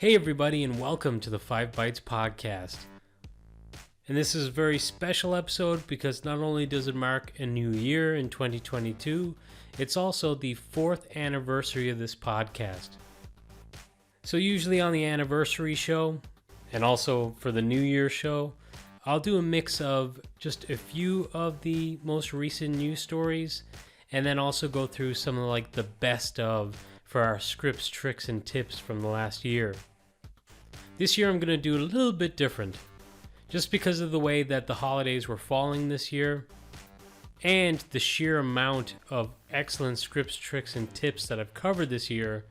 Hey everybody, and welcome to the 5 Bytes podcast. And this is a very special episode because not only does it mark a new year in 2022, it's also the 4th anniversary of this podcast. So usually on the anniversary show, and also for the New Year show, I'll do a mix of just a few of the most recent news stories, and then also go through some of like the best of for our scripts, tricks, and tips from the last year. This year I'm going to do a little bit different, just because of the way that the holidays were falling this year, and the sheer amount of excellent scripts, tricks, and tips that I've covered this year.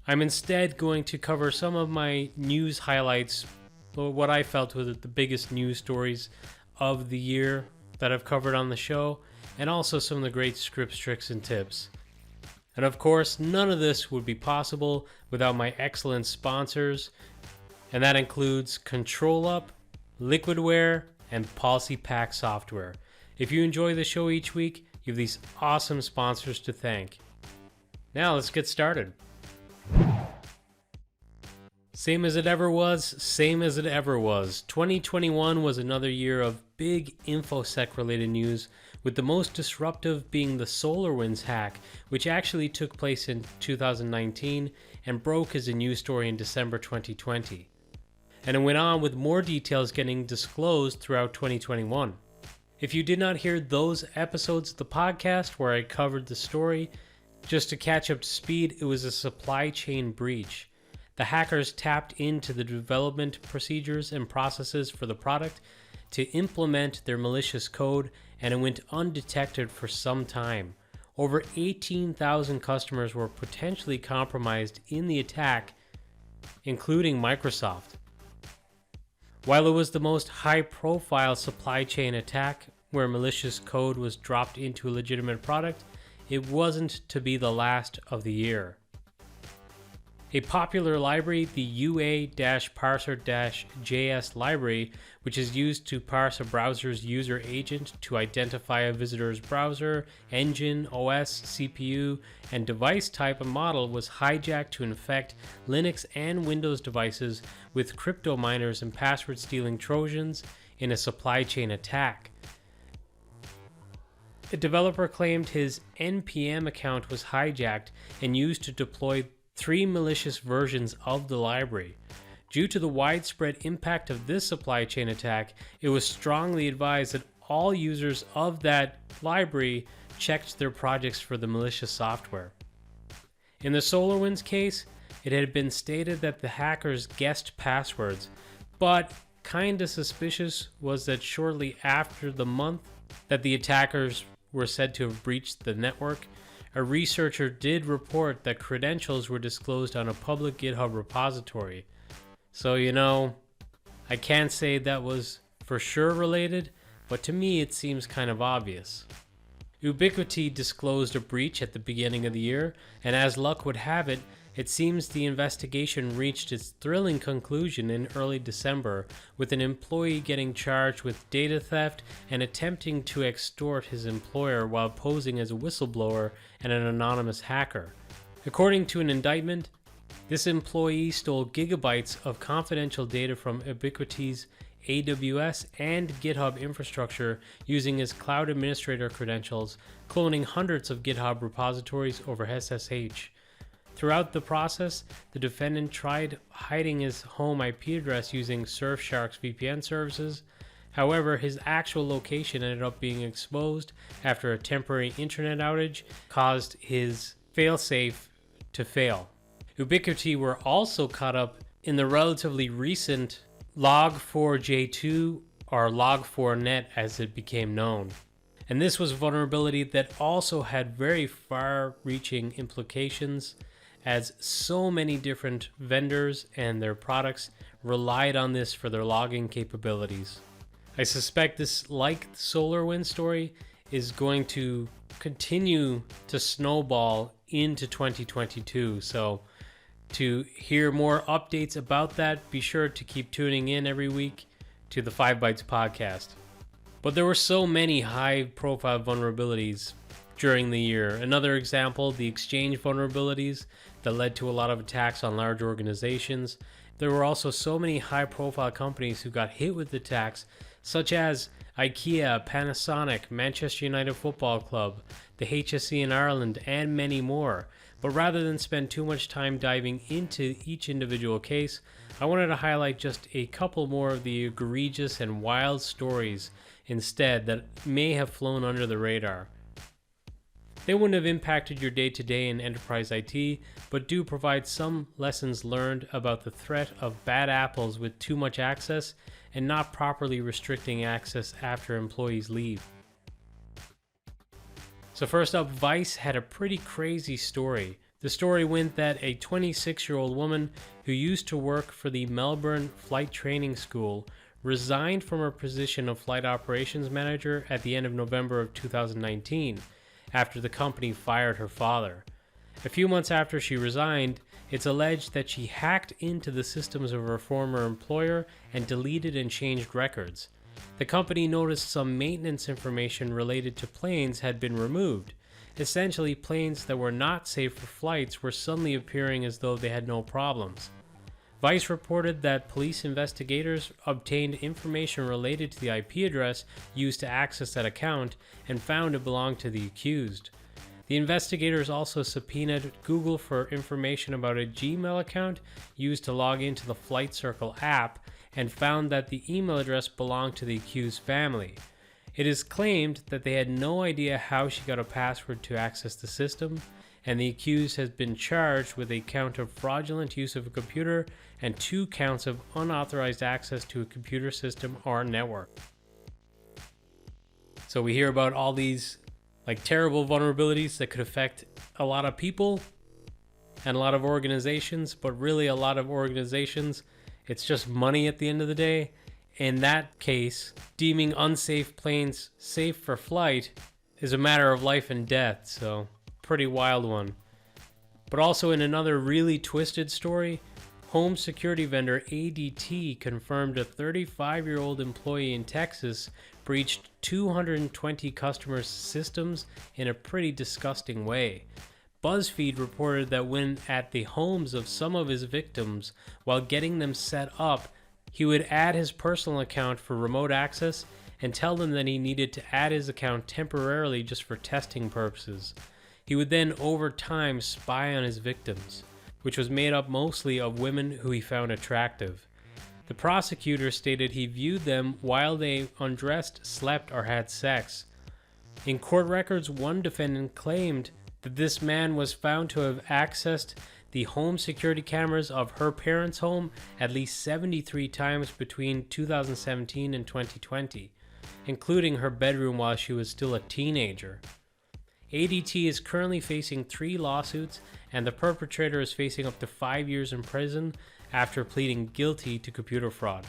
I'm instead going to cover some of my news highlights, what I felt were the biggest news stories of the year that I've covered on the show, and also some of the great scripts, tricks, and tips. And of course, none of this would be possible without my excellent sponsors, and that includes ControlUp, Liquidware, and Policy Pack Software. If you enjoy the show each week, you have these awesome sponsors to thank. Now let's get started. Same as it ever was, same as it ever was. 2021 was another year of big InfoSec related news, with the most disruptive being the Solarwinds hack, which actually took place in 2019 and broke as a news story in December 2020. And it went on with more details getting disclosed throughout 2021. If you did not hear those episodes of the podcast where I covered the story, just to catch up to speed, it was a supply chain breach. The hackers tapped into the development procedures and processes for the product to implement their malicious code, and it went undetected for some time. Over 18,000 customers were potentially compromised in the attack, including Microsoft. While it was the most high-profile supply chain attack where malicious code was dropped into a legitimate product, it wasn't to be the last of the year. A popular library, the UA-parser-JS library, which is used to parse a browser's user agent to identify a visitor's browser, engine, OS, CPU, and device type and model, was hijacked to infect Linux and Windows devices with crypto miners and password-stealing Trojans in a supply chain attack. A developer claimed his NPM account was hijacked and used to deploy 3 malicious versions of the library. Due to the widespread impact of this supply chain attack, it was strongly advised that all users of that library checked their projects for the malicious software. In the Solarwinds case, it had been stated that the hackers guessed passwords, but kinda suspicious was that shortly after the month that the attackers were said to have breached the network, a researcher did report that credentials were disclosed on a public GitHub repository. So, I can't say that was for sure related, but to me it seems kind of obvious. Ubiquiti disclosed a breach at the beginning of the year, and as luck would have it, it seems the investigation reached its thrilling conclusion in early December, with an employee getting charged with data theft and attempting to extort his employer while posing as a whistleblower and an anonymous hacker. According to an indictment, this employee stole gigabytes of confidential data from Ubiquiti's AWS and GitHub infrastructure using his cloud administrator credentials, cloning hundreds of GitHub repositories over SSH. Throughout the process, the defendant tried hiding his home IP address using Surfshark's VPN services. However, his actual location ended up being exposed after a temporary internet outage caused his failsafe to fail. Ubiquiti were also caught up in the relatively recent Log4j2, or Log4net as it became known. And this was a vulnerability that also had very far-reaching implications, as so many different vendors and their products relied on this for their logging capabilities. I suspect this, like the Solarwinds story, is going to continue to snowball into 2022. So to hear more updates about that, be sure to keep tuning in every week to the 5 Bytes podcast. But there were so many high-profile vulnerabilities during the year. Another example, the Exchange vulnerabilities that led to a lot of attacks on large organizations. There were also so many high-profile companies who got hit with attacks, such as IKEA, Panasonic, Manchester United Football Club, the HSE in Ireland, and many more. But rather than spend too much time diving into each individual case, I wanted to highlight just a couple more of the egregious and wild stories instead that may have flown under the radar. They wouldn't have impacted your day-to-day in enterprise IT, but do provide some lessons learned about the threat of bad apples with too much access and not properly restricting access after employees leave. So first up, Vice had a pretty crazy story. The story went that a 26-year-old woman who used to work for the Melbourne Flight Training School resigned from her position of flight operations manager at the end of November of 2019 after the company fired her father. A few months after she resigned, it's alleged that she hacked into the systems of her former employer and deleted and changed records. The company noticed some maintenance information related to planes had been removed. Essentially, planes that were not safe for flights were suddenly appearing as though they had no problems. Vice reported that police investigators obtained information related to the IP address used to access that account and found it belonged to the accused. The investigators also subpoenaed Google for information about a Gmail account used to log into the Flight Circle app and found that the email address belonged to the accused family. It is claimed that they had no idea how she got a password to access the system, and the accused has been charged with a count of fraudulent use of a computer and 2 counts of unauthorized access to a computer system or network. So we hear about all these terrible vulnerabilities that could affect a lot of people and a lot of organizations, but really a lot of organizations, it's just money at the end of the day. In that case, deeming unsafe planes safe for flight is a matter of life and death, so pretty wild one. But also in another really twisted story, home security vendor ADT confirmed a 35-year-old employee in Texas breached 220 customers' systems in a pretty disgusting way. BuzzFeed reported that when at the homes of some of his victims, while getting them set up, he would add his personal account for remote access and tell them that he needed to add his account temporarily just for testing purposes. He would then over time spy on his victims, which was made up mostly of women who he found attractive. The prosecutor stated he viewed them while they undressed, slept, or had sex. In court records, one defendant claimed that this man was found to have accessed the home security cameras of her parents' home at least 73 times between 2017 and 2020, including her bedroom while she was still a teenager. ADT is currently facing 3 lawsuits, and the perpetrator is facing up to 5 years in prison after pleading guilty to computer fraud.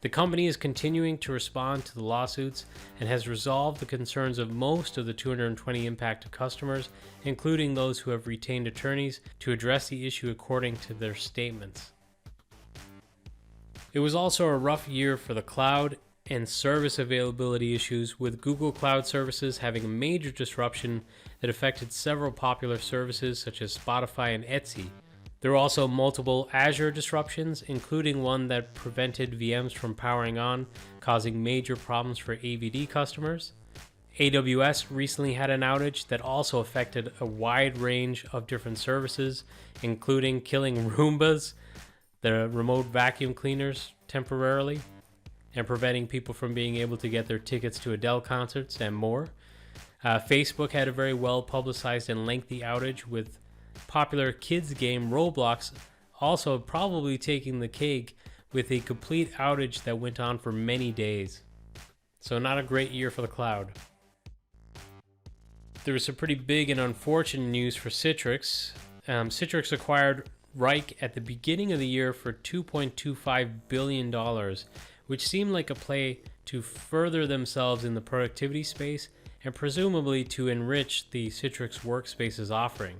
The company is continuing to respond to the lawsuits and has resolved the concerns of most of the 220 impacted customers, including those who have retained attorneys to address the issue according to their statements. It was also a rough year for the cloud and service availability issues, with Google Cloud Services having a major disruption that affected several popular services such as Spotify and Etsy. There were also multiple Azure disruptions, including one that prevented VMs from powering on, causing major problems for AVD customers. AWS recently had an outage that also affected a wide range of different services, including killing Roombas, the remote vacuum cleaners, temporarily, and preventing people from being able to get their tickets to Dell concerts and more. Facebook had a very well publicized and lengthy outage, with popular kids game Roblox also probably taking the cake with a complete outage that went on for many days. So not a great year for the cloud. There was some pretty big and unfortunate news for Citrix. Citrix acquired Reich at the beginning of the year for $2.25 billion, which seemed like a play to further themselves in the productivity space and presumably to enrich the Citrix Workspace's offering.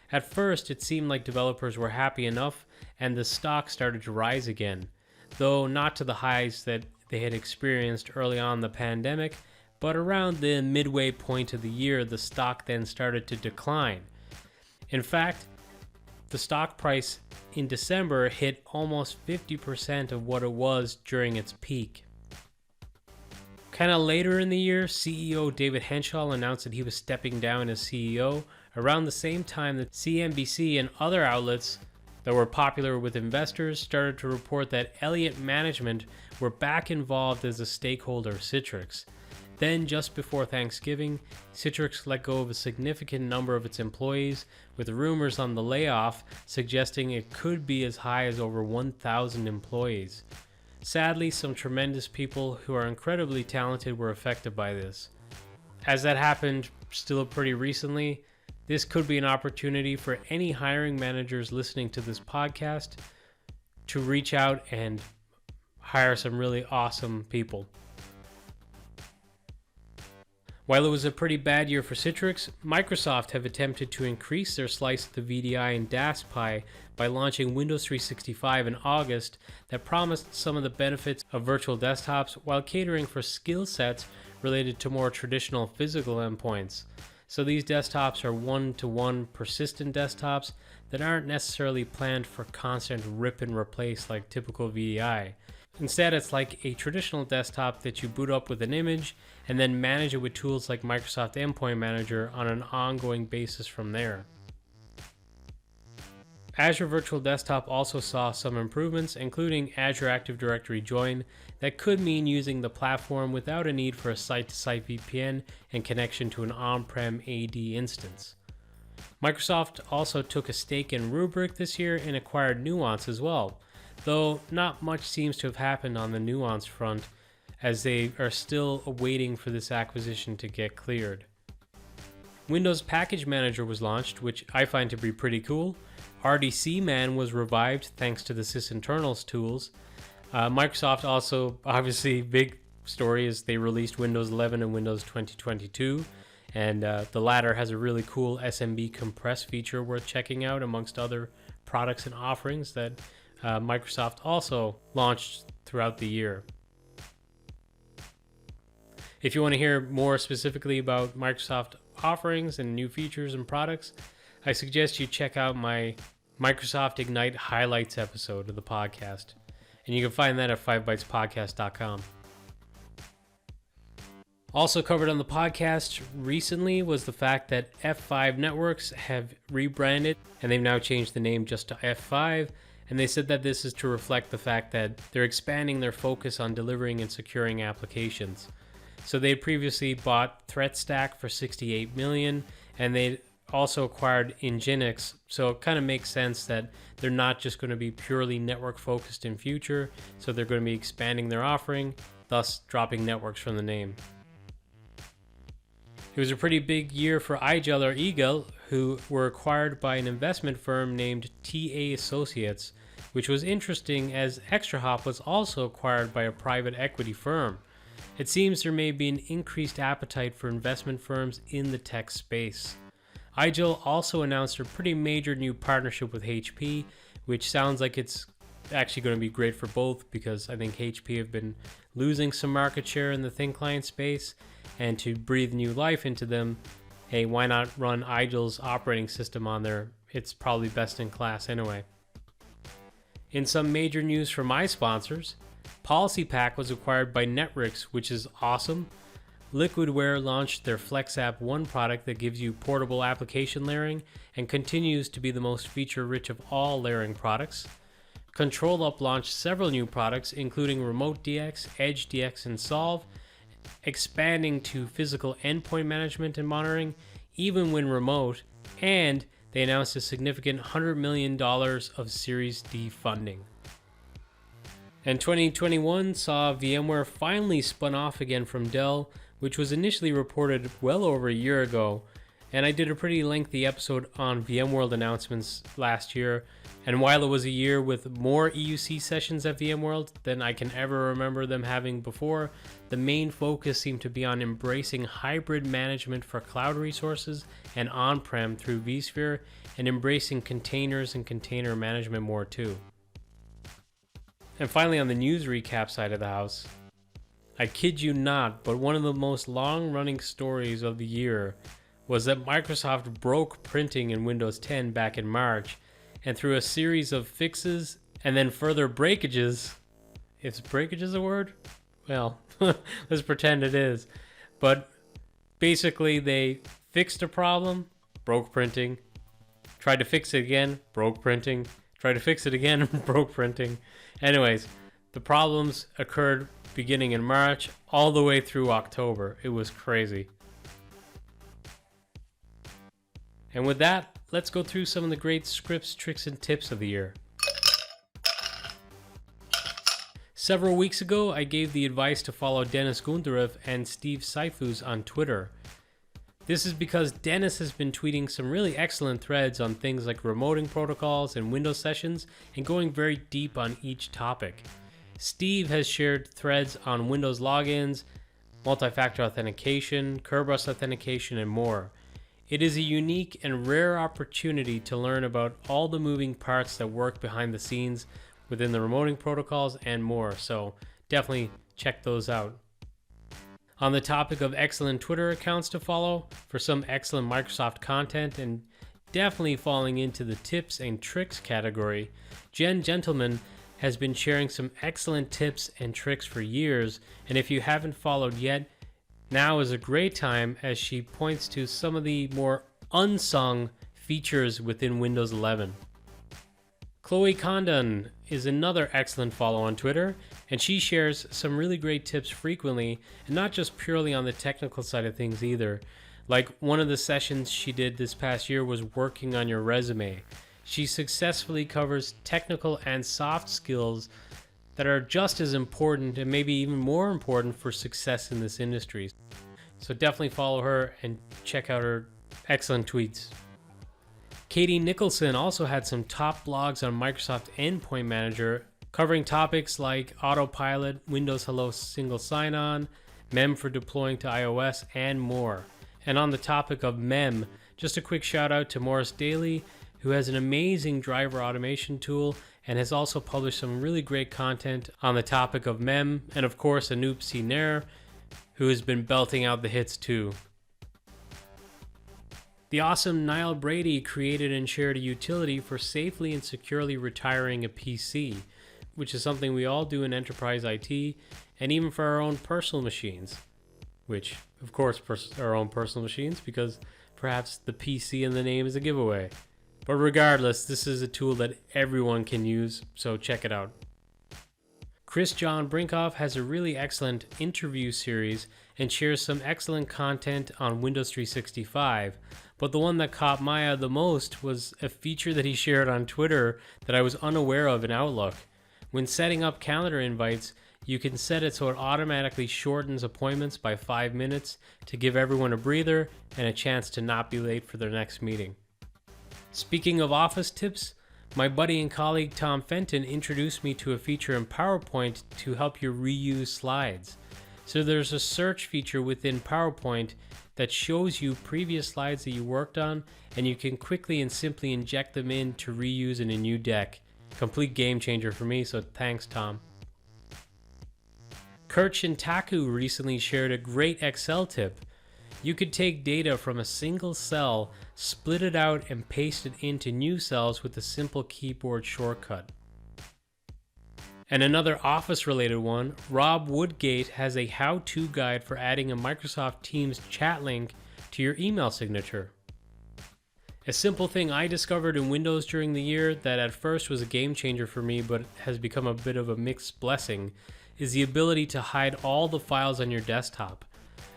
At first, it seemed like developers were happy enough and the stock started to rise again, though not to the highs that they had experienced early on in the pandemic, but around the midway point of the year, the stock then started to decline. In fact, the stock price in December hit almost 50% of what it was during its peak. Kind of later in the year, CEO David Henshall announced that he was stepping down as CEO around the same time that CNBC and other outlets that were popular with investors started to report that Elliott Management were back involved as a stakeholder of Citrix. Then, just before Thanksgiving, Citrix let go of a significant number of its employees, with rumors on the layoff suggesting it could be as high as over 1,000 employees. Sadly, some tremendous people who are incredibly talented were affected by this. As that happened still pretty recently, this could be an opportunity for any hiring managers listening to this podcast to reach out and hire some really awesome people. While it was a pretty bad year for Citrix, Microsoft have attempted to increase their slice of the VDI and DAS pie by launching Windows 365 in August that promised some of the benefits of virtual desktops while catering for skill sets related to more traditional physical endpoints. So these desktops are one-to-one persistent desktops that aren't necessarily planned for constant rip and replace like typical VDI. Instead, it's like a traditional desktop that you boot up with an image and then manage it with tools like Microsoft Endpoint Manager on an ongoing basis from there. Azure Virtual Desktop also saw some improvements, including Azure Active Directory Join, that could mean using the platform without a need for a site-to-site VPN and connection to an on-prem AD instance. Microsoft also took a stake in Rubrik this year and acquired Nuance as well, though not much seems to have happened on the Nuance front, as they are still waiting for this acquisition to get cleared. Windows Package Manager was launched, which I find to be pretty cool. RDC Man was revived thanks to the sysinternals tools. Microsoft also, obviously, big story is they released Windows 11 and Windows 2022, and the latter has a really cool SMB compress feature worth checking out amongst other products and offerings that Microsoft also launched throughout the year. If you want to hear more specifically about Microsoft offerings and new features and products, I suggest you check out my Microsoft Ignite Highlights episode of the podcast. And you can find that at 5bytespodcast.com. Also covered on the podcast recently was the fact that F5 Networks have rebranded, and they've now changed the name just to F5. And they said that this is to reflect the fact that they're expanding their focus on delivering and securing applications. So they previously bought ThreatStack for $68 million, and they also acquired Nginx. So it kind of makes sense that they're not just going to be purely network focused in future. So they're going to be expanding their offering, thus dropping networks from the name. It was a pretty big year for IGEL, who were acquired by an investment firm named TA Associates, which was interesting as ExtraHop was also acquired by a private equity firm. It seems there may be an increased appetite for investment firms in the tech space. IGEL also announced a pretty major new partnership with HP, which sounds like it's actually going to be great for both, because I think HP have been losing some market share in the thin client space, and to breathe new life into them, hey, why not run IGEL's operating system on there? It's probably best in class anyway. In some major news from my sponsors, PolicyPak was acquired by Netrix, which is awesome. Liquidware launched their FlexApp 1 product that gives you portable application layering and continues to be the most feature-rich of all layering products. ControlUp launched several new products, including Remote DX, Edge DX, and Solve, expanding to physical endpoint management and monitoring, even when remote, and they announced a significant $100 million of Series D funding. And 2021 saw VMware finally spun off again from Dell, which was initially reported well over a year ago, and I did a pretty lengthy episode on VMworld announcements last year, and while it was a year with more EUC sessions at VMworld than I can ever remember them having before, the main focus seemed to be on embracing hybrid management for cloud resources and on-prem through vSphere, and embracing containers and container management more too. And finally, on the news recap side of the house, I kid you not, but one of the most long-running stories of the year was that Microsoft broke printing in Windows 10 back in March, and through a series of fixes and then further breakages, if breakage is a word? Well, let's pretend it is. But basically they fixed a problem, broke printing, tried to fix it again, broke printing, tried to fix it again, broke printing. Anyways, the problems occurred beginning in March all the way through October. It was crazy. And with that, let's go through some of the great scripts, tricks, and tips of the year. Several weeks ago, I gave the advice to follow Dennis Gundarev and Steve Seifus on Twitter. This is because Dennis has been tweeting some really excellent threads on things like remoting protocols and Windows sessions and going very deep on each topic. Steve has shared threads on Windows logins, multi-factor authentication, Kerberos authentication, and more. It is a unique and rare opportunity to learn about all the moving parts that work behind the scenes within the remoting protocols and more, so definitely check those out. On the topic of excellent Twitter accounts to follow for some excellent Microsoft content and definitely falling into the tips and tricks category, Jen Gentleman has been sharing some excellent tips and tricks for years, and if you haven't followed yet, now is a great time as she points to some of the more unsung features within Windows 11. Chloe Condon is another excellent follow on Twitter, and she shares some really great tips frequently, and not just purely on the technical side of things either. Like one of the sessions she did this past year was working on your resume. She successfully covers technical and soft skills that are just as important and maybe even more important for success in this industry. So definitely follow her and check out her excellent tweets. Katie Nicholson also had some top blogs on Microsoft Endpoint Manager covering topics like autopilot, Windows Hello single sign-on, MEM for deploying to iOS, and more. And on the topic of MEM, just a quick shout out to Morris Daly, who has an amazing driver automation tool and has also published some really great content on the topic of MEM, and of course Anoop C. Nair, who has been belting out the hits too. The awesome Niall Brady created and shared a utility for safely and securely retiring a PC, which is something we all do in enterprise IT and even for our own personal machines, which of course our own personal machines, because perhaps the PC in the name is a giveaway. But regardless, this is a tool that everyone can use, so check it out. Chris John Brinkoff has a really excellent interview series and shares some excellent content on Windows 365, but the one that caught my eye the most was a feature that he shared on Twitter that I was unaware of in Outlook. When setting up calendar invites, you can set it so it automatically shortens appointments by 5 minutes to give everyone a breather and a chance to not be late for their next meeting. Speaking of Office tips, my buddy and colleague Tom Fenton introduced me to a feature in PowerPoint to help you reuse slides. So there's a search feature within PowerPoint that shows you previous slides that you worked on, and you can quickly and simply inject them in to reuse in a new deck. Complete game changer for me, so thanks Tom. Kurt Shintaku recently shared a great Excel tip. You could take data from a single cell, split it out, and paste it into new cells with a simple keyboard shortcut. And another Office-related one, Rob Woodgate has a how-to guide for adding a Microsoft Teams chat link to your email signature. A simple thing I discovered in Windows during the year that at first was a game changer for me but has become a bit of a mixed blessing is the ability to hide all the files on your desktop.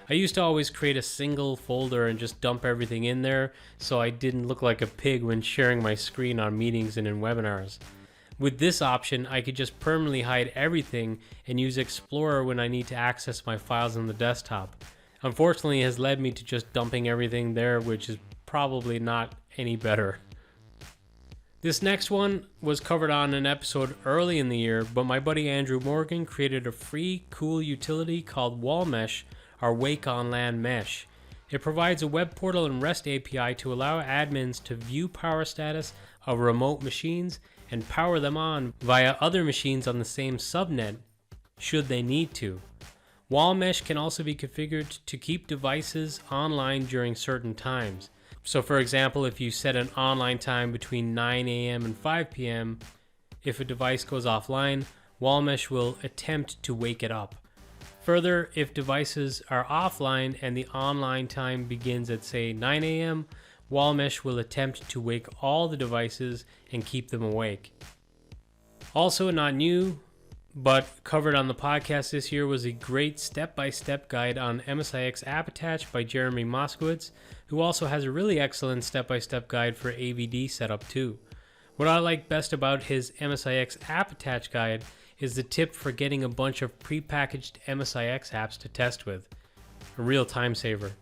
I used to always create a single folder and just dump everything in there so I didn't look like a pig when sharing my screen on meetings and in webinars. With this option, I could just permanently hide everything and use Explorer when I need to access my files on the desktop. Unfortunately, it has led me to just dumping everything there, which is probably not any better. This next one was covered on an episode early in the year, but my buddy Andrew Morgan created a free, cool utility called WallMesh, our Wake on LAN mesh. It provides a web portal and REST API to allow admins to view power status of remote machines and power them on via other machines on the same subnet, should they need to. Wall mesh can also be configured to keep devices online during certain times. So for example, if you set an online time between 9 a.m. and 5 p.m., if a device goes offline, wall mesh will attempt to wake it up. Further, if devices are offline and the online time begins at say 9 a.m., wall mesh will attempt to wake all the devices and keep them awake. Also not new, but covered on the podcast this year, was a great step-by-step guide on MSIX App Attach by Jeremy Moskowitz, who also has a really excellent step-by-step guide for AVD setup too. What I like best about his MSIX App Attach guide is the tip for getting a bunch of prepackaged MSIX apps to test with. A real time saver.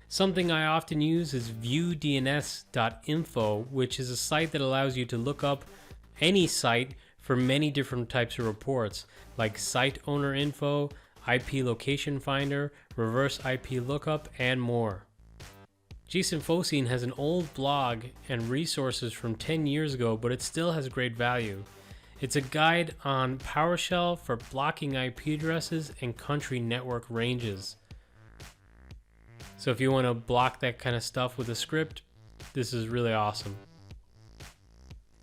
Something I often use is viewdns.info, which is a site that allows you to look up any site for many different types of reports, like site owner info, IP location finder, reverse IP lookup, and more. Jason Fosine has an old blog and resources from 10 years ago, but it still has great value. It's a guide on PowerShell for blocking IP addresses and country network ranges. So if you want to block that kind of stuff with a script, this is really awesome.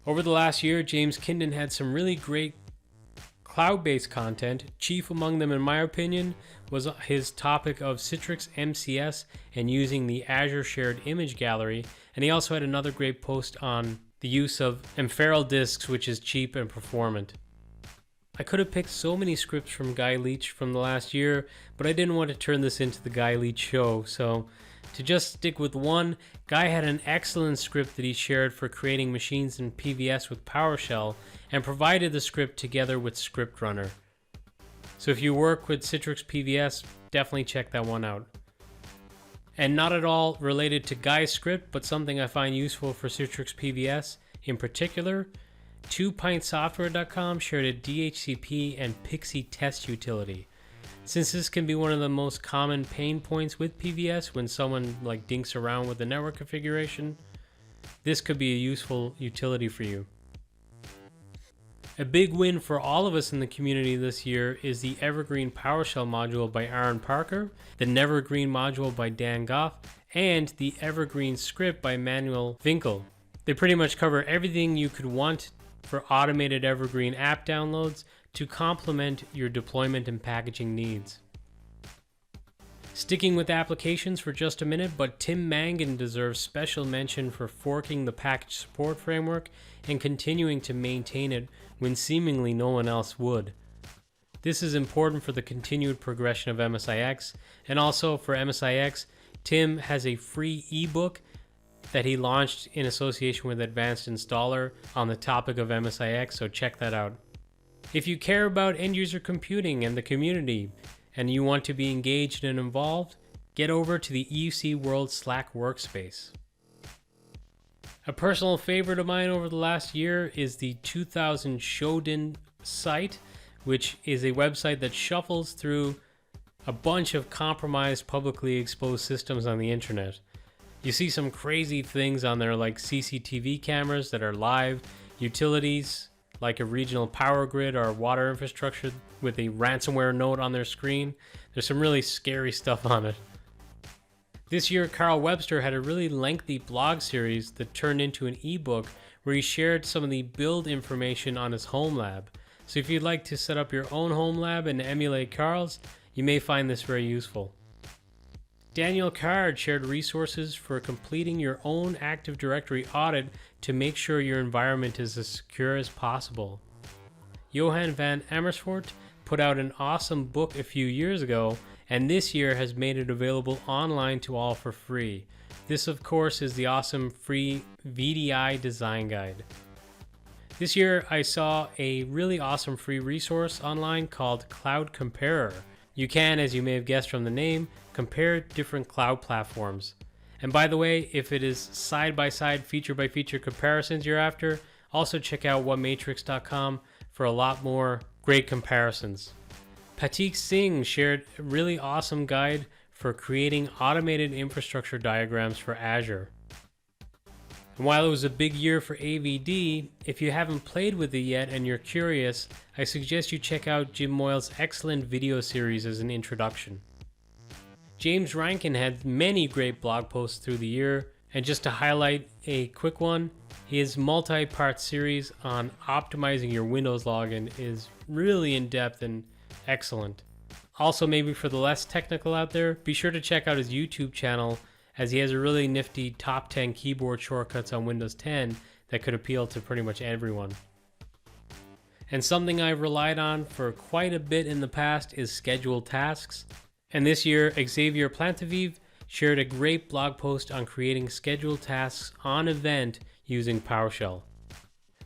Over the last year, James Kindon had some really great cloud-based content. Chief among them, in my opinion, was his topic of Citrix MCS and using the Azure Shared Image Gallery. And he also had another great post on the use of Ampferal disks, which is cheap and performant. I could have picked so many scripts from Guy Leach from the last year, but I didn't want to turn this into the Guy Leach show, so to just stick with one, Guy had an excellent script that he shared for creating machines in PVS with PowerShell and provided the script together with Script Runner. So if you work with Citrix PVS, definitely check that one out. And not at all related to Guy's script, but something I find useful for Citrix PVS in particular, 2pintsoftware.com shared a DHCP and Pixie test utility. Since this can be one of the most common pain points with PVS when someone dinks around with the network configuration, this could be a useful utility for you. A big win for all of us in the community this year is the Evergreen PowerShell module by Aaron Parker, the Nevergreen module by Dan Goff, and the Evergreen script by Manuel Winkel. They pretty much cover everything you could want for automated Evergreen app downloads to complement your deployment and packaging needs. Sticking with applications for just a minute, but Tim Mangan deserves special mention for forking the package support framework and continuing to maintain it when seemingly no one else would. This is important for the continued progression of MSIX, and also for MSIX, Tim has a free ebook that he launched in association with Advanced Installer on the topic of MSIX, so check that out. If you care about end-user computing and the community, and you want to be engaged and involved, get over to the EUC World Slack workspace. A personal favorite of mine over the last year is the 2000 Shodan site, which is a website that shuffles through a bunch of compromised publicly exposed systems on the internet. You see some crazy things on there like CCTV cameras that are live, utilities like a regional power grid or water infrastructure with a ransomware note on their screen. There's some really scary stuff on it. This year, Carl Webster had a really lengthy blog series that turned into an ebook where he shared some of the build information on his home lab. So if you'd like to set up your own home lab and emulate Carl's, you may find this very useful. Daniel Card shared resources for completing your own Active Directory audit to make sure your environment is as secure as possible. Johan van Amersfoort put out an awesome book a few years ago, and this year has made it available online to all for free. This, of course, is the awesome free VDI design guide. This year, I saw a really awesome free resource online called Cloud Comparer. You can, as you may have guessed from the name, compare different cloud platforms. And by the way, if it is side-by-side, feature-by-feature comparisons you're after, also check out whatmatrix.com for a lot more great comparisons. Patik Singh shared a really awesome guide for creating automated infrastructure diagrams for Azure. And while it was a big year for AVD, if you haven't played with it yet and you're curious, I suggest you check out Jim Moyle's excellent video series as an introduction. James Rankin had many great blog posts through the year, and just to highlight a quick one, his multi-part series on optimizing your Windows login is really in-depth and excellent. Also, maybe for the less technical out there, be sure to check out his YouTube channel, as he has a really nifty top 10 keyboard shortcuts on Windows 10 that could appeal to pretty much everyone. And something I've relied on for quite a bit in the past is scheduled tasks. And this year, Xavier Plantaviv shared a great blog post on creating scheduled tasks on event using PowerShell.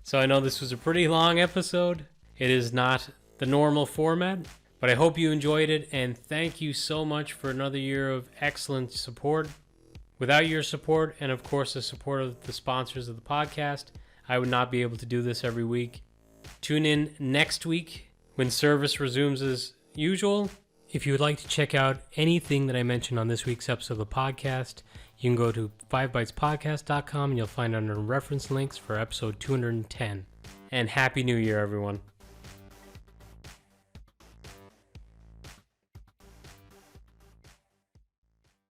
So I know this was a pretty long episode. It is not the normal format, but I hope you enjoyed it, and thank you so much for another year of excellent support. Without your support, and of course the support of the sponsors of the podcast, I would not be able to do this every week. Tune in next week when service resumes as usual. If you would like to check out anything that I mentioned on this week's episode of the podcast, you can go to 5bytespodcast.com and you'll find under reference links for episode 210. And Happy New Year, everyone.